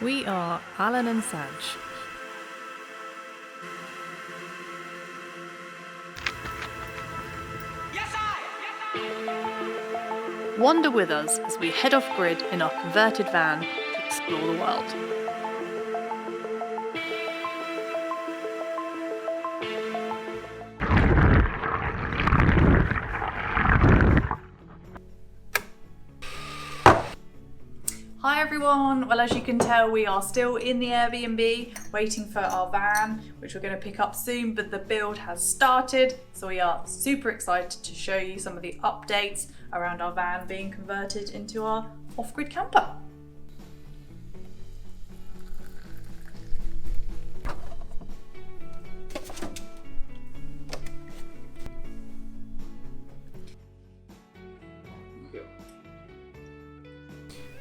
We are Alan and Sadge. Wander with us as we head off grid in our converted van to explore the world. Hi everyone, well as you can tell we are still in the Airbnb waiting for our van which we're going to pick up soon, but the build has started, so we are super excited to show you some of the updates around our van being converted into our off-grid camper.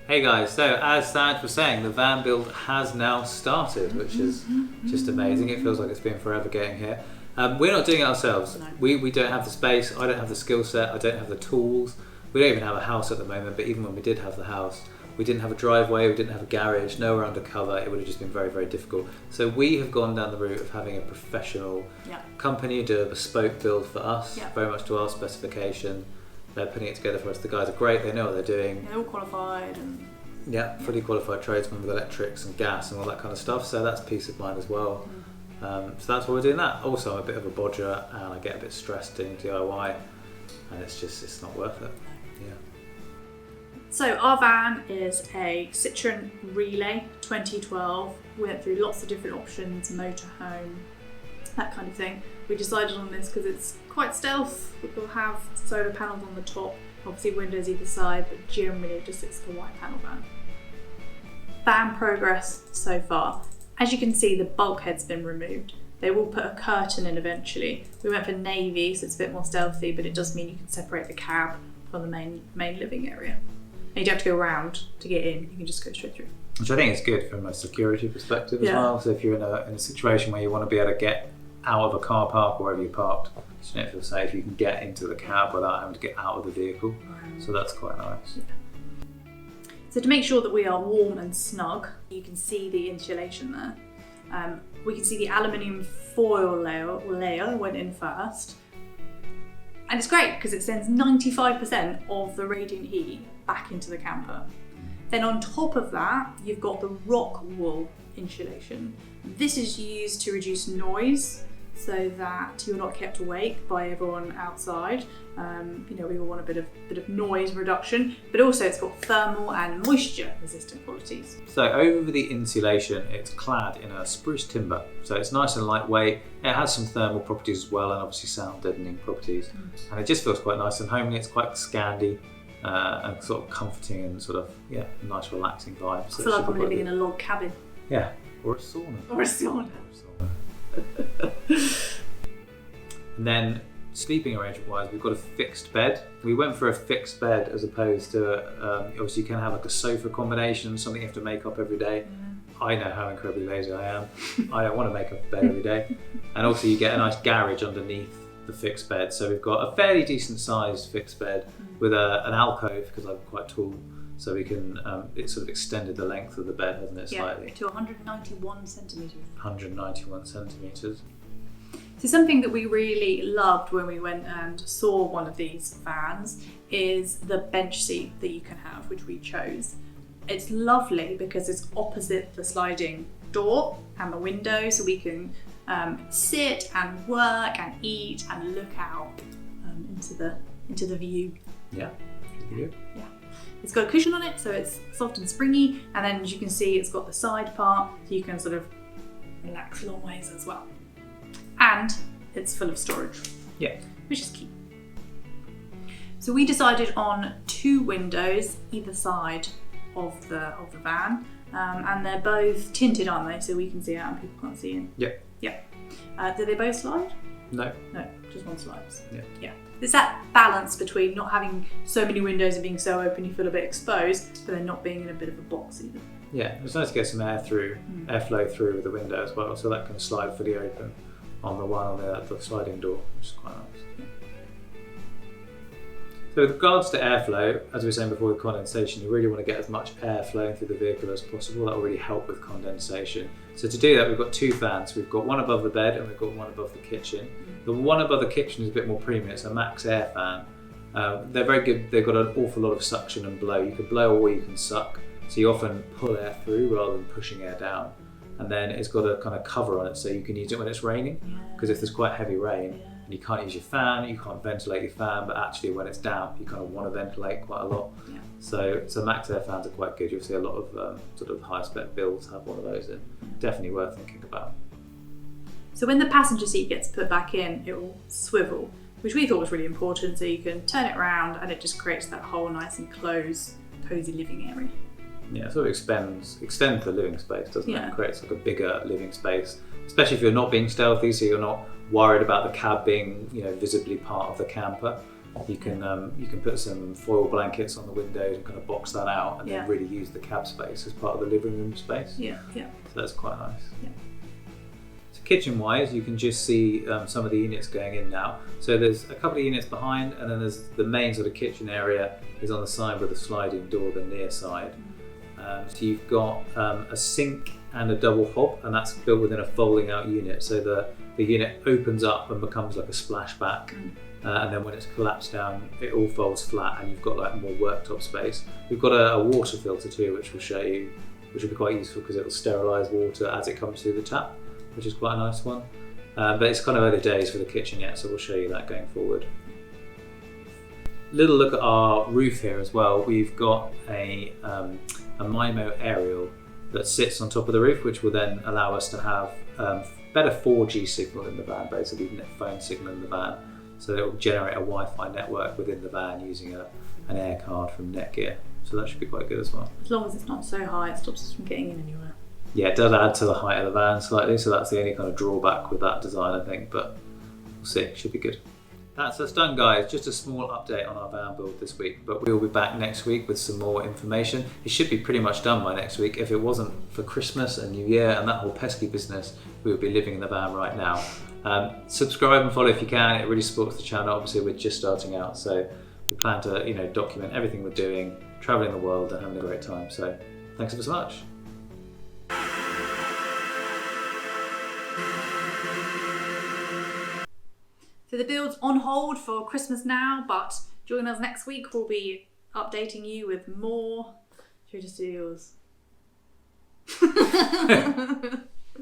Hey guys, so as Sadge was saying, the van build has now started, which is just amazing. It feels like it's been forever getting here. We're not doing it ourselves. No. We don't have the space, I don't have the skill set, I don't have the tools. We don't even have a house at the moment, but even when we did have the house, we didn't have a driveway, we didn't have a garage, nowhere undercover. It would have just been very, very difficult. So we have gone down the route of having a professional company do a bespoke build for us, very much to our specification. They're putting it together for us. The guys are great, they know what they're doing. They're all qualified and fully qualified tradesmen with electrics and gas and all that kind of stuff, so that's peace of mind as well. So that's why we're doing that. Also, I'm a bit of a bodger and I get a bit stressed doing DIY, and it's not worth it. So our van is a Citroen Relay 2012. We went through lots of different options, motorhome, that kind of thing. We decided on this because it's quite stealth. We'll have solar panels on the top, obviously windows either side, but generally just it's a white panel van. Van progress so far. As you can see, the bulkhead's been removed. They will put a curtain in eventually. We went for navy, so it's a bit more stealthy, but it does mean you can separate the cab from the main living area. And you don't have to go around to get in, you can just go straight through. Which I think is good from a security perspective as well. So if you're in a situation where you want to be able to get out of a car park or wherever you're parked, so you don't feel safe, you can get into the cab without having to get out of the vehicle. So that's quite nice. So to make sure that we are warm and snug, you can see the insulation there. We can see the aluminium foil layer went in first. And it's great because it sends 95% of the radiant heat back into the camper. Then on top of that, you've got the rock wool insulation. This is used to reduce noise so that you're not kept awake by everyone outside. We all want a bit of noise reduction, but also it's got thermal and moisture resistant qualities. So over the insulation, it's clad in a spruce timber. So it's nice and lightweight. It has some thermal properties as well, and obviously sound deadening properties. And it just feels quite nice and homely. It's quite Scandi and sort of comforting and sort of, a nice relaxing vibe. So I feel like I'm living in a log cabin. Yeah, or a sauna. Or a sauna. And then sleeping arrangement wise, we've got a fixed bed. We went for a fixed bed as opposed to obviously you can have like a sofa combination, something you have to make up every day. I know how incredibly lazy I am. I don't want to make up a bed every day. And also you get a nice garage underneath the fixed bed, so we've got a fairly decent sized fixed bed with an alcove because I'm quite tall, so we can it's sort of extended the length of the bed, hasn't it, slightly? To 191 centimetres. 191 centimetres. So something that we really loved when we went and saw one of these vans is the bench seat that you can have, which we chose. It's lovely because it's opposite the sliding door and the window, so we can sit and work and eat and look out into the view. Yeah, pretty good. Yeah. It's got a cushion on it, so it's soft and springy, and then as you can see, it's got the side part, so you can sort of relax long ways as well. And it's full of storage. Yeah. Which is key. So we decided on 2 windows either side of the van, and they're both tinted, aren't they? So we can see out and people can't see in. Yeah. Yeah. Do they both slide? No. No, just one slides. Yeah. There's that balance between not having so many windows and being so open you feel a bit exposed, but then not being in a bit of a box either. Yeah, it's nice to get some airflow through with the window as well, so that can slide fully open on the one on the sliding door, which is quite nice. So with regards to airflow, as we were saying before with condensation, you really want to get as much air flowing through the vehicle as possible. That will really help with condensation. So to do that, we've got 2 fans. We've got one above the bed and we've got one above the kitchen. The one above the kitchen is a bit more premium. It's a max air fan. They're very good. They've got an awful lot of suction and blow. You can blow or you can suck. So you often pull air through rather than pushing air down. And then it's got a kind of cover on it so you can use it when it's raining. Because if there's quite heavy rain, and you can't use your fan, you can't ventilate your fan, but actually when it's damp, you kind of want to ventilate quite a lot. So max air fans are quite good. You'll see a lot of sort of high spec builds have one of those in. Definitely worth thinking about. So when the passenger seat gets put back in, it will swivel, which we thought was really important. So you can turn it around and it just creates that whole nice and closed, cosy living area. Yeah, it sort of extends the living space, doesn't it? It creates like a bigger living space, especially if you're not being stealthy, so you're not worried about the cab being, visibly part of the camper. You can put some foil blankets on the windows and kind of box that out, and then really use the cab space as part of the living room space. So that's quite nice. So kitchen-wise, you can just see some of the units going in now. So there's a couple of units behind, and then there's the main sort of kitchen area is on the side with a sliding door, the near side. So you've got a sink and a double hob, and that's built within a folding out unit. So the unit opens up and becomes like a splashback, and then when it's collapsed down, it all folds flat, and you've got like more worktop space. We've got a water filter too, which we'll show you, which will be quite useful because it will sterilise water as it comes through the tap, which is quite a nice one. But it's kind of early days for the kitchen yet, so we'll show you that going forward. Little look at our roof here as well. We've got a MIMO aerial that sits on top of the roof, which will then allow us to have better 4G signal in the van, basically phone signal in the van. So it will generate a Wi-Fi network within the van using an air card from Netgear. So that should be quite good as well. As long as it's not so high, it stops us from getting in anywhere. Yeah, it does add to the height of the van slightly, so that's the only kind of drawback with that design, I think, but we'll see, it should be good. That's us done, guys. Just a small update on our van build this week, but we'll be back next week with some more information. It should be pretty much done by next week. If it wasn't for Christmas and New Year and that whole pesky business, we would be living in the van right now. Subscribe and follow if you can. It really supports the channel. Obviously, we're just starting out, so we plan to document everything we're doing, traveling the world and having a great time. So thanks ever so much. So the build's on hold for Christmas now, but join us next week. We'll be updating you with more. Should we just do yours?